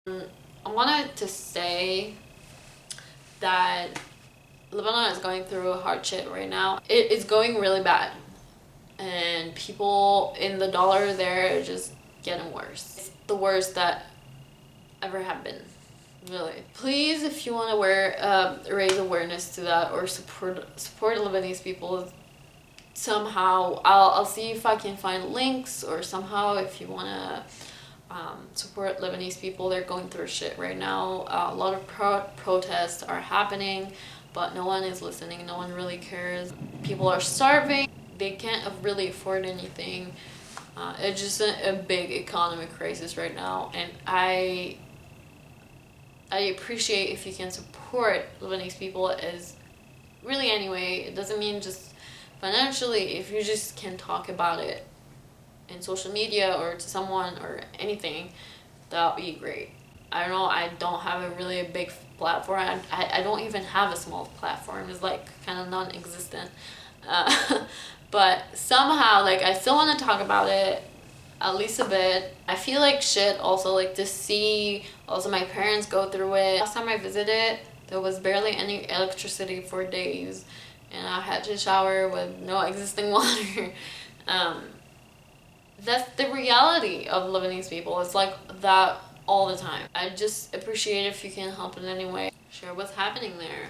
I wanted to say that Lebanon is going through a hardship right now. It is going really bad, and people in the dollar there are just getting worse. It's the worst that ever happened, really. Please, if you want to raise awareness to that or support Lebanese people somehow, I'll see if I can find links, or somehow if you want to support Lebanese people. They're going through shit right now. A lot of protests are happening, but no one is listening. No one really cares. People are starving. They can't really afford anything. It's just a big economic crisis right now, and I appreciate if you can support Lebanese people as really anyway. It doesn't mean just financially. If you just can talk about it in social media or to someone or anything, that would be great. I don't know, I don't have a really big platform. I don't even have a small platform. It's like kind of non-existent. But somehow, like, I still want to talk about it at least a bit. I feel like shit also, like, to see also my parents go through it. Last time I visited, there was barely any electricity for days, and I had to shower with no existing water. That's the reality of Lebanese people. It's like that all the time. I just appreciate if you can help in any way. Share what's happening there.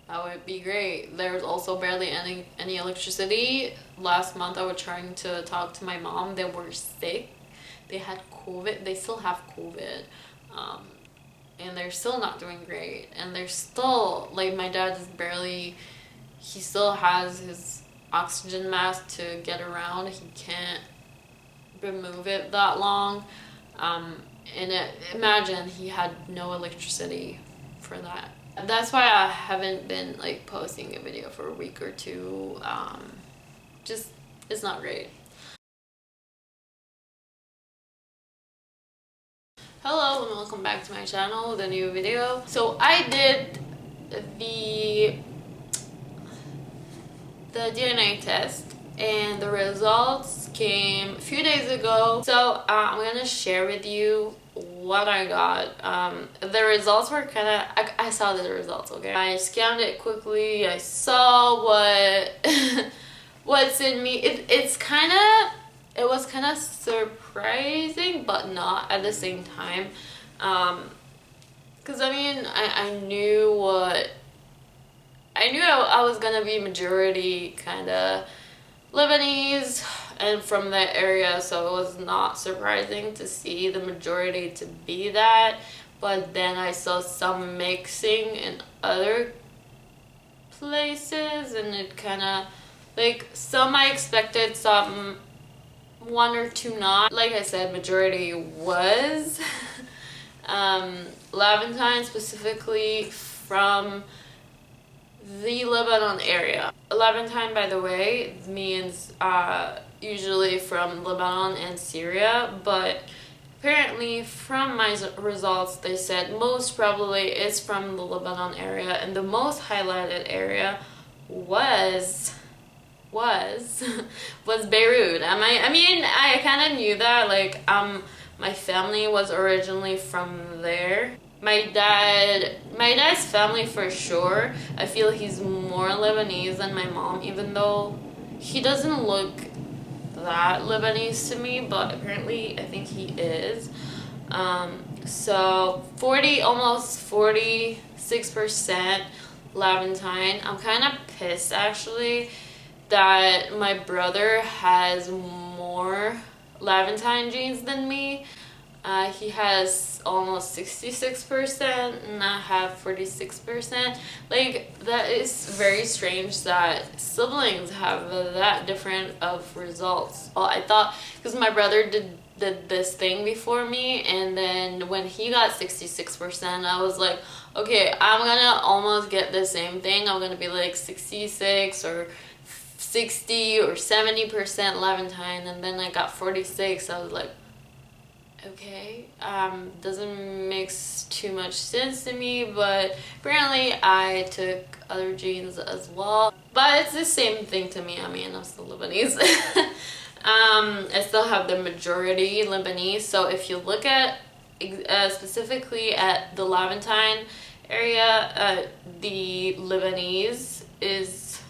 That would be great. There's also barely any electricity. Last month I was trying to talk to my mom. They were sick. They had COVID. They still have COVID. And they're still not doing great. And they're still, like, my dad is barely, he still has his oxygen mask to get around. He can't remove it that long. Imagine he had no electricity for that. That's why I haven't been, like, posting a video for a week or two. Just, it's not great. Hello and welcome back to my channel with a new video. So I did the DNA test, and the results came a few days ago. So I'm gonna share with you what I got. The results were kind of, I saw the results, okay? I scanned it quickly. I saw what's in me. It was kind of surprising, but not at the same time. Because I mean, I knew I was gonna be majority kind of Lebanese and from that area, so it was not surprising to see the majority to be that. But then I saw some mixing in other places, and it kind of, like, some I expected, some one or two not. Like I said, majority was Levantine, specifically from the Lebanon area. Levantine, by the way, means usually from Lebanon and Syria, but apparently from my results they said most probably it's from the Lebanon area, and the most highlighted area was Beirut. I mean, I kind of knew that, like, my family was originally from there. My dad's family for sure. I feel he's more Lebanese than my mom, even though he doesn't look that Lebanese to me, but apparently I think he is. So almost 46% Levantine. I'm kind of pissed actually that my brother has more Levantine genes than me. He has almost 66% and I have 46%. Like, that is very strange that siblings have that different of results. Well, I thought, because my brother did this thing before me, and then when he got 66%, I was like, okay, I'm gonna almost get the same thing. I'm gonna be like 66 or 60 or 70% Levantine, and then I got 46. I was like, okay, doesn't make too much sense to me, but apparently I took other genes as well. But it's the same thing to me. I mean, I'm still Lebanese. I still have the majority Lebanese. So if you look at specifically at the Levantine area, the Lebanese is,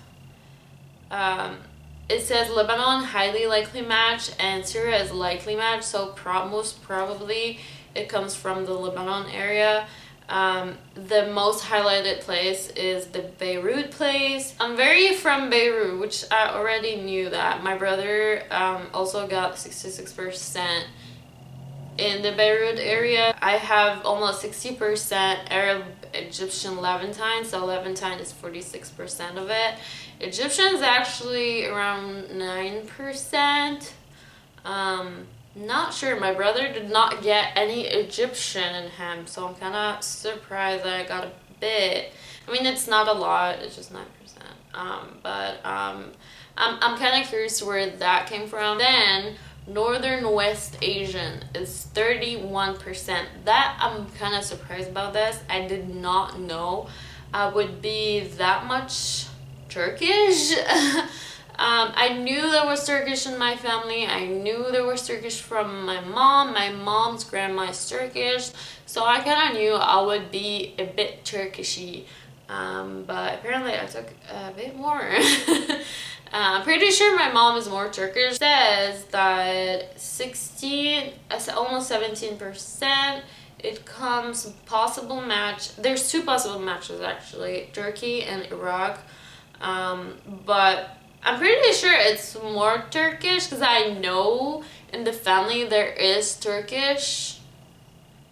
it says Lebanon highly likely match and Syria is likely match, so most probably it comes from the Lebanon area. The most highlighted place is the Beirut place. I'm very from Beirut, which I already knew that. My brother also got 66% in the Beirut area. I have almost 60% Arab, Egyptian, Levantine, so Levantine is 46% of it. Egyptian is actually around 9%. Not sure. My brother did not get any Egyptian in him, so I'm kind of surprised that I got a bit. I mean, it's not a lot, it's just 9%. I'm kind of curious where that came from. Then Northern West Asian is 31%. That I'm kind of surprised about this. I did not know I would be that much Turkish. I knew there was Turkish in my family. I knew there was Turkish from my mom. My mom's grandma is Turkish. So I kind of knew I would be a bit Turkishy. But apparently I took a bit more. I'm pretty sure my mom is more Turkish. It says that almost 17%. It comes possible match. There's two possible matches actually, Turkey and Iraq. But I'm pretty sure it's more Turkish because I know in the family there is Turkish.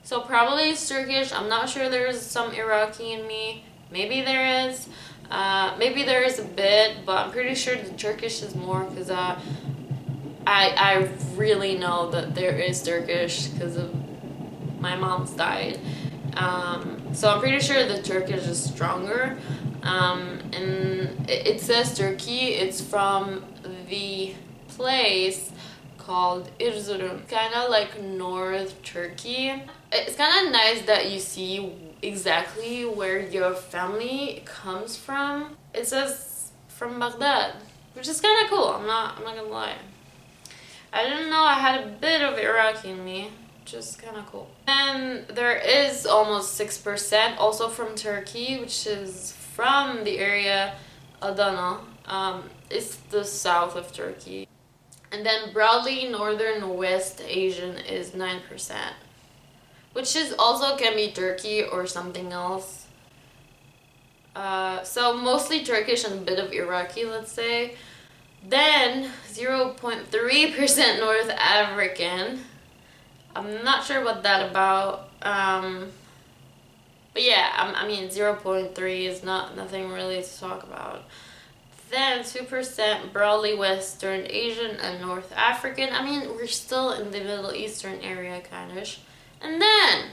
So probably it's Turkish. I'm not sure there's some Iraqi in me. Maybe there is. Maybe there is a bit, but I'm pretty sure the Turkish is more because I really know that there is Turkish because of my mom's died. So I'm pretty sure the Turkish is stronger. And it says Turkey. It's from the place called Erzurum, kind of like North Turkey. It's kind of nice that you see exactly where your family comes from. It says from Baghdad, which is kind of cool. I'm not gonna lie. I didn't know I had a bit of Iraqi in me, which is kind of cool. And there is almost 6% also from Turkey, which is from the area Adana. It's the south of Turkey. And then broadly Northern West Asian is 9%, which is also can be Turkey or something else. So mostly Turkish and a bit of Iraqi, let's say. Then 0.3% North African. I'm not sure what that about. But yeah, I mean 0.3 is nothing really to talk about. Then 2% broadly Western Asian and North African. I mean, we're still in the Middle Eastern area, kind-ish. And then,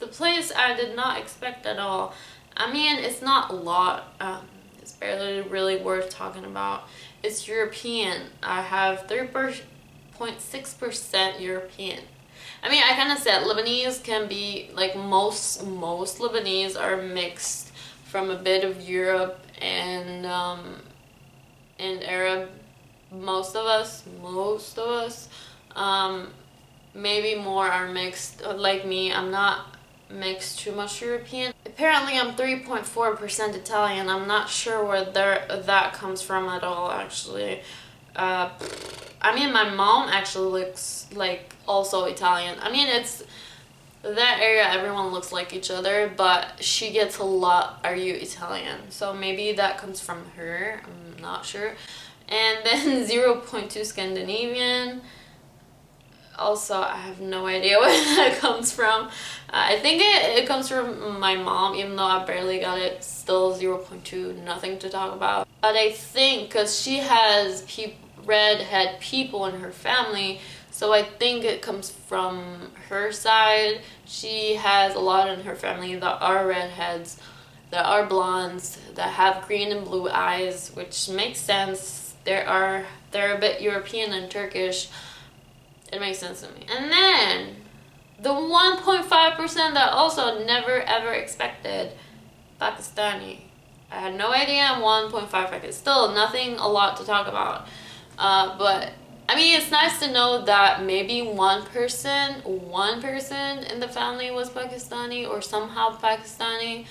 the place I did not expect at all. I mean, it's not a lot. It's barely really worth talking about. It's European. I have 3.6% European. I mean, I kind of said Lebanese can be, like, most Lebanese are mixed from a bit of Europe and Arab. Most of us, maybe more are mixed. Like me, I'm not mixed too much European. Apparently I'm 3.4% Italian. I'm not sure where that comes from at all, actually. I mean, my mom actually looks like also Italian. I mean, it's that area, everyone looks like each other, but she gets a lot, "Are you Italian?" So maybe that comes from her. I'm not sure. And then 0.2 Scandinavian. Also, I have no idea where that comes from. I think it comes from my mom, even though I barely got it. Still 0.2, nothing to talk about. But I think because she has redhead people in her family, so I think it comes from her side. She has a lot in her family that are redheads, that are blondes, that have green and blue eyes, which makes sense. They're a bit European and Turkish. It makes sense to me. And then the 1.5% that also never ever expected, Pakistani. I had no idea. 1.5%. Still nothing a lot to talk about. But I mean, it's nice to know that maybe one person in the family was Pakistani or somehow Pakistani,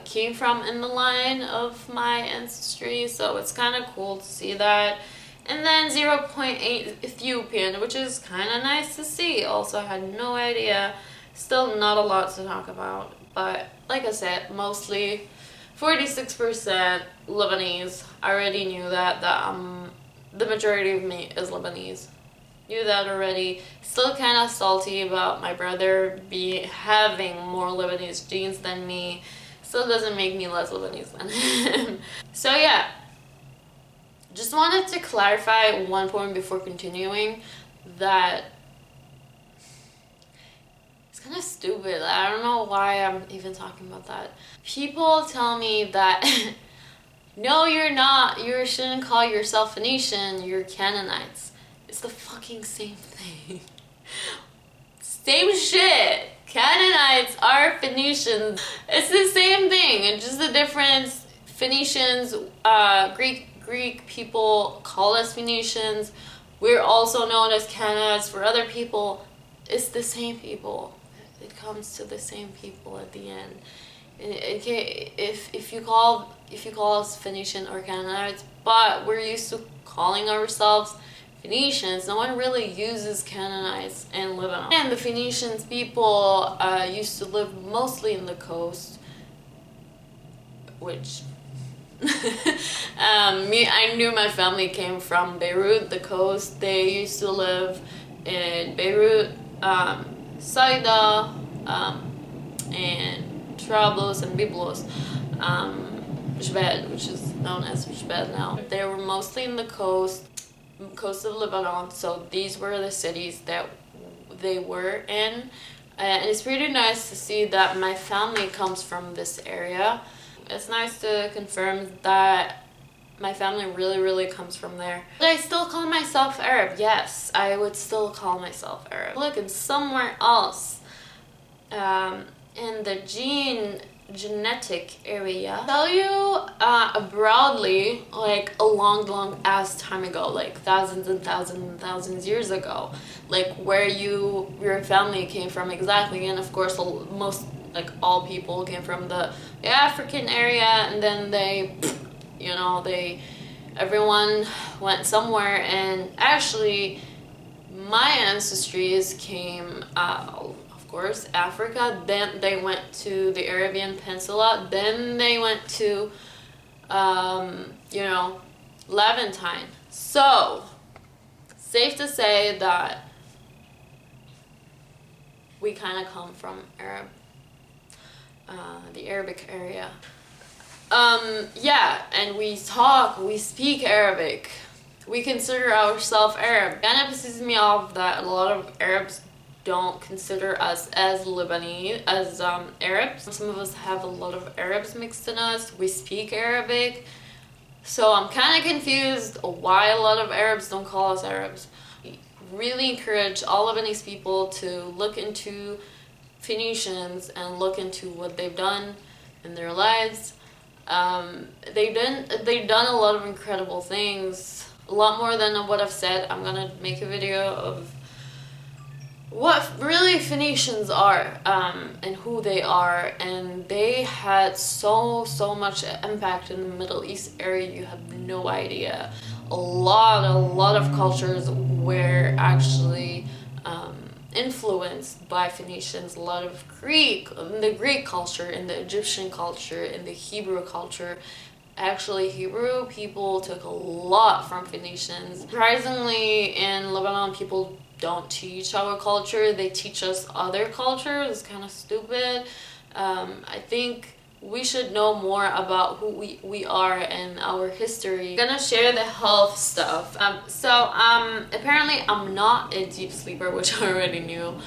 came from in the line of my ancestry. So it's kind of cool to see that. And then 0.8 Ethiopian, which is kind of nice to see. Also, I had no idea. Still not a lot to talk about. But like I said, mostly 46% Lebanese. I already knew that the majority of me is Lebanese. Knew that already. Still kind of salty about my brother having more Lebanese genes than me. Still doesn't make me less Lebanese than him. So yeah, just wanted to clarify one point before continuing, that it's kind of stupid. I don't know why I'm even talking about that. People tell me that no, you're not. You shouldn't call yourself Phoenician. You're Canaanites. It's the fucking same thing. Same shit. Canaanites are Phoenicians. It's the same thing. It's just the difference. Phoenicians, Greek people call us Phoenicians. We're also known as Canaanites for other people. It's the same people. It comes to the same people at the end. If you call us Phoenician or Canaanites, but we're used to calling ourselves Phoenicians. No one really uses Canaanites in Lebanon. And the Phoenicians people used to live mostly in the coast, which I knew my family came from Beirut, the coast. They used to live in Beirut, Saida, and Trablos and Byblos, Jbel, which is known as Jbel now. They were mostly in the coast of Lebanon, so these were the cities that they were in. And it's pretty nice to see that my family comes from this area. It's nice to confirm that my family really comes from there. But I still call myself Arab. Yes, I would still call myself Arab. Look, in somewhere else, in the genetic area, I'll tell you broadly, like a long ass time ago, like thousands and thousands years ago, like where your family came from exactly. And of course most, like all people came from the African area, and then everyone went somewhere. And actually my ancestries came of course Africa, then they went to the Arabian Peninsula, then they went to Levantine. So safe to say that we kind of come from the Arabic area. Yeah, and we speak Arabic. We consider ourselves Arab. Kind of pisses me off that a lot of Arabs don't consider us as Lebanese, as Arabs. Some of us have a lot of Arabs mixed in us. We speak Arabic. So I'm kind of confused why a lot of Arabs don't call us Arabs. I really encourage all Lebanese people to look into Phoenicians and look into what they've done in their lives. They've done a lot of incredible things, a lot more than what I've said. I'm gonna make a video of what really Phoenicians are, and who they are, and they had so much impact in the Middle East area. You have no idea. A lot of cultures were actually influenced by Phoenicians. A lot of the Greek culture, in the Egyptian culture, in the Hebrew culture. Actually, Hebrew people took a lot from Phoenicians. Surprisingly, in Lebanon, people don't teach our culture. They teach us other cultures. It's kind of stupid. I think we should know more about who we are and our history. I'm gonna share the health stuff. Apparently I'm not a deep sleeper, which I already knew.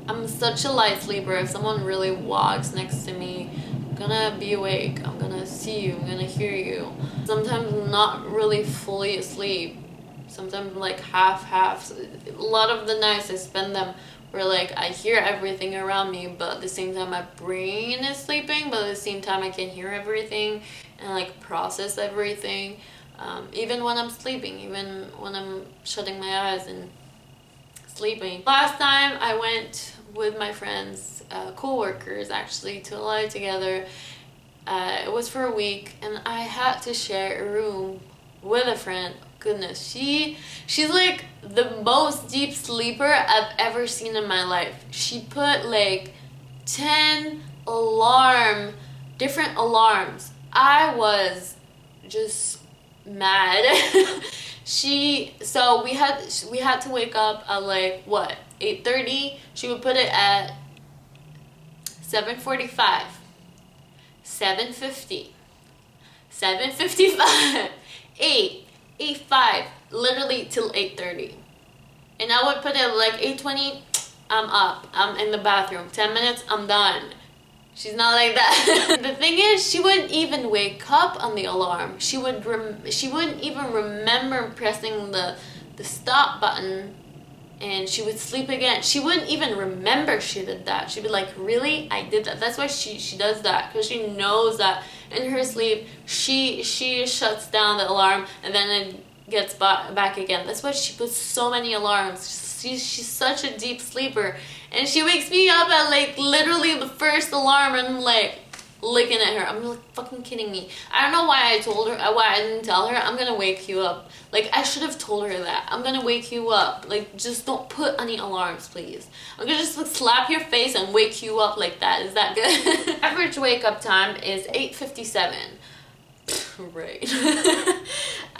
I'm such a light sleeper. If someone really walks next to me, I'm gonna be awake. I'm gonna see you. I'm gonna hear you. Sometimes I'm not really fully asleep. Sometimes like half. A lot of the nights I spend them where like I hear everything around me, but at the same time my brain is sleeping, but at the same time I can hear everything and like process everything. even when I'm sleeping, even when I'm shutting my eyes and sleeping. Last time I went with my friends, co-workers actually, to lie together. It was for a week, and I had to share a room with a friend. Goodness, she's like the most deep sleeper I've ever seen in my life. She put like 10 different alarms. I was just mad. So we had to wake up at like what, 8:30. She would put it at 7:45, 7:50, 7:55, 8:05, literally till 8:30. And I would put it like 8:20. I'm up. I'm in the bathroom. 10 minutes. I'm done. She's not like that. The thing is, she wouldn't even wake up on the alarm. She wouldn't even remember pressing the stop button, and she would sleep again. She wouldn't even remember she did that. She'd be like, really? I did that. That's why she does that, because she knows that in her sleep she shuts down the alarm and then it gets back again. That's why she puts so many alarms. She's such a deep sleeper, and she wakes me up at like literally the first alarm, and I'm like looking at her. I'm like, fucking kidding me. I don't know why I didn't tell her I'm gonna wake you up. Like, I should have told her that I'm gonna wake you up. Like, just don't put any alarms, please. I'm gonna just like slap your face and wake you up like that. Is that good? Average wake up time is 8:57. Right.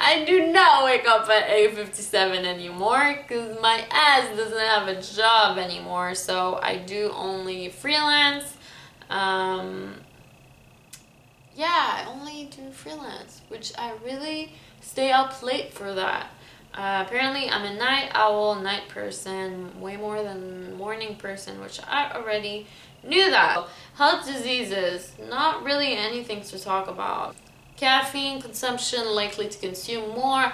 I do not wake up at 8:57 anymore, because my ass doesn't have a job anymore. So I do only freelance. Yeah, I only do freelance, which I really stay up late for that. Apparently I'm a night owl, night person, way more than morning person, which I already knew that. Health diseases, not really anything to talk about. Caffeine consumption, likely to consume more,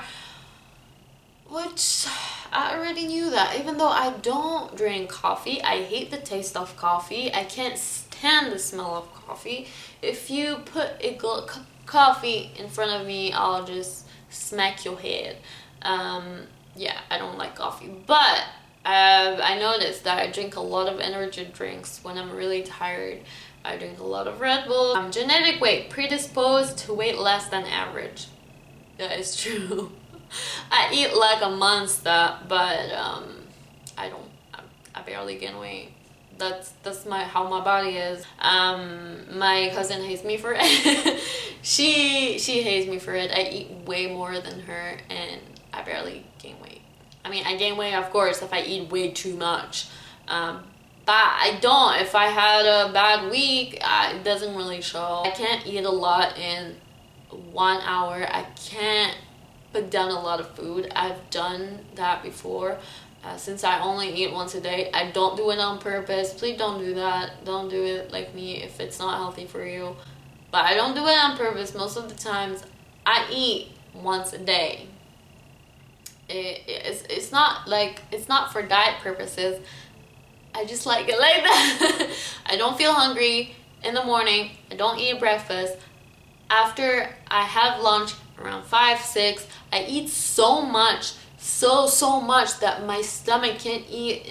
which I already knew that. Even though I don't drink coffee, I hate the taste of coffee. I can't stand the smell of coffee. If you put a cup of coffee in front of me, I'll just smack your head. Yeah, I don't like coffee. But I noticed that I drink a lot of energy drinks when I'm really tired. I drink a lot of Red Bull. Genetic weight, predisposed to weight less than average. That is true. I eat like a monster, but I barely gain weight. That's how my body is. My cousin hates me for it. she hates me for it. I eat way more than her, and I barely gain weight. I mean, I gain weight, of course, if I eat way too much. But I don't. If I had a bad week, it doesn't really show. I can't eat a lot in 1 hour. I can't put down a lot of food. I've done that before. Since I only eat once a day, I don't do it on purpose. Please don't do that. Don't do it like me if it's not healthy for you. But I don't do it on purpose. Most of the times, I eat once a day. It's not for diet purposes. I just like it like that. I don't feel hungry in the morning. I don't eat breakfast. After I have lunch around 5, 6, I eat so much that my stomach can't eat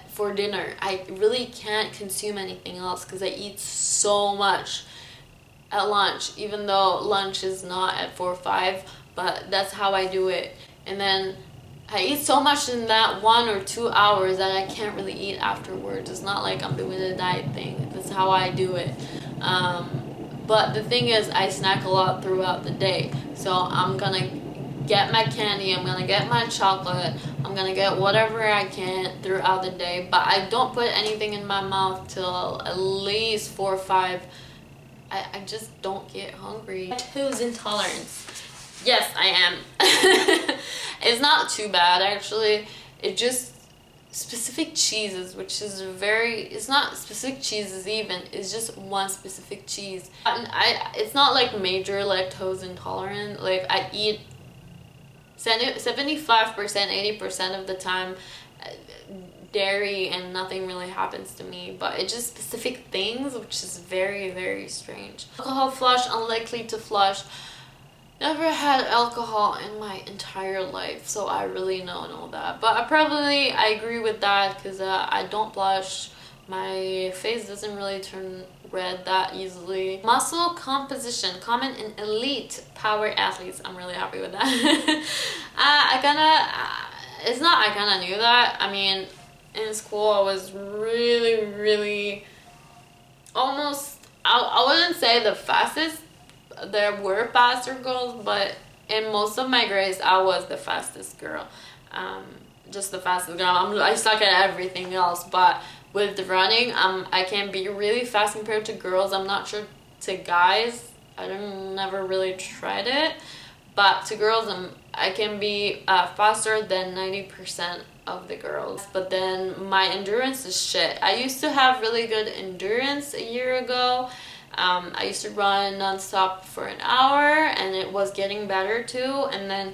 for dinner. I really can't consume anything else because I eat so much at lunch, even though lunch is not at 4 or 5, but that's how I do it. And then I eat so much in that 1 or 2 hours that I can't really eat afterwards. It's not like I'm doing a diet thing. That's how I do it. But the thing is, I snack a lot throughout the day. So I'm gonna get my candy, I'm gonna get my chocolate, I'm gonna get whatever I can throughout the day. But I don't put anything in my mouth till at least 4 or 5. I just don't get hungry. Lactose intolerance. Yes, I am. It's not too bad, actually. It just specific cheeses, which is it's not specific cheeses even, it's just one specific cheese. And it's not like major lactose intolerant. Like, I eat 75%, 80% of the time dairy and nothing really happens to me, but it's just specific things, which is very, very strange. Alcohol flush, unlikely to flush. never had alcohol in my entire life, so I really don't know that. But I agree with that because I don't blush. My face doesn't really turn red that easily. Muscle composition, common in elite power athletes. I'm really happy with that. It's not I kinda knew that. I mean, in school I was really almost, I wouldn't say the fastest. There were faster girls, but in most of my grades I was the fastest girl. Just the fastest girl. I suck at everything else, but with the running, I can be really fast compared to girls. I'm not sure to guys. I never really tried it, but to girls, I can be faster than 90% of the girls. But then my endurance is shit. I used to have really good endurance a year ago. I used to run nonstop for an hour, and it was getting better too. And then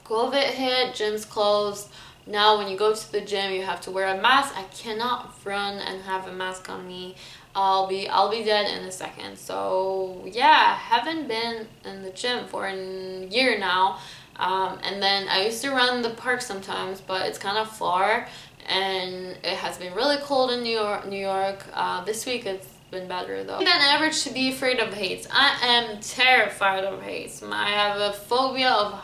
COVID hit, gyms closed. Now when you go to the gym, you have to wear a mask. I cannot run and have a mask on me. I'll be dead in a second. So yeah, I haven't been in the gym for a year now. And then I used to run the park sometimes, but it's kind of far, and it has been really cold in New York. This week it's been better though. Than average to be afraid of heights. I am terrified of heights. I have a phobia of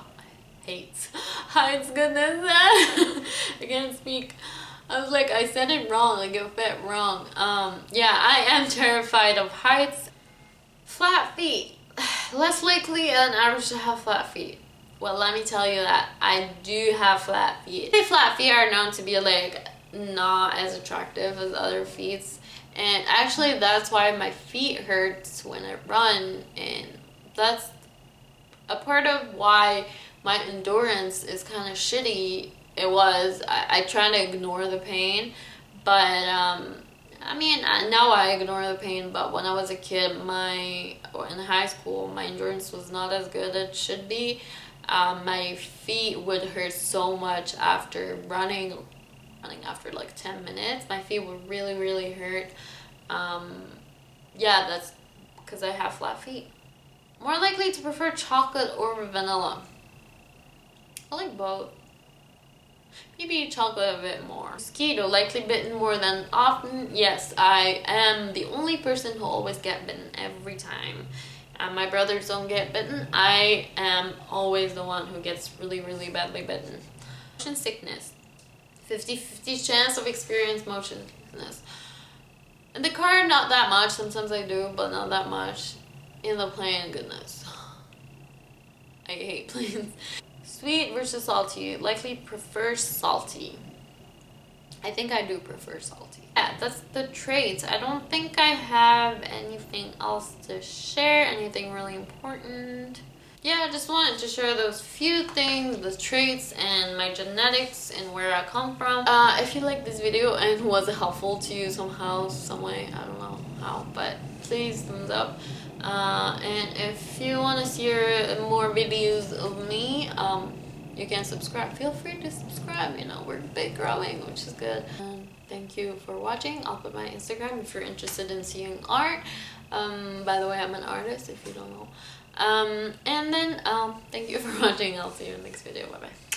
heights, goodness. I can't speak. I said it wrong, like it fit wrong. Yeah, I am terrified of heights. Flat feet. Less likely than average to have flat feet. Well, let me tell you that I do have flat feet. Flat feet are known to be like not as attractive as other feet, and actually that's why my feet hurts when I run, and that's a part of why my endurance is kind of shitty. I try to ignore the pain, but I mean, now I ignore the pain, but when I was a kid, or in high school, my endurance was not as good as it should be. My feet would hurt so much after running after like 10 minutes. My feet would really hurt. Yeah, that's because I have flat feet. More likely to prefer chocolate or vanilla. I like both. Maybe chocolate a bit more. Mosquito, likely bitten more than often. Yes, I am the only person who always get bitten every time. My brothers don't get bitten. I am always the one who gets really badly bitten. Motion sickness. 50-50 chance of experience motion sickness. In the car, not that much. Sometimes I do, but not that much. In the plane, goodness. I hate planes. Sweet versus salty. Likely prefer salty. I think I do prefer salty. Yeah, that's the traits. I don't think I have anything else to share. Anything really important. Yeah, I just wanted to share those few things, the traits and my genetics and where I come from. If you like this video and was helpful to you somehow, some way, I don't know how, but please thumbs up. And if you want to see more videos of me, you can subscribe. Feel free to subscribe. You know, we're big growing, which is good. And thank you for watching. I'll put my Instagram if you're interested in seeing art. By the way, I'm an artist if you don't know. And then thank you for watching. I'll see you in the next video. Bye bye.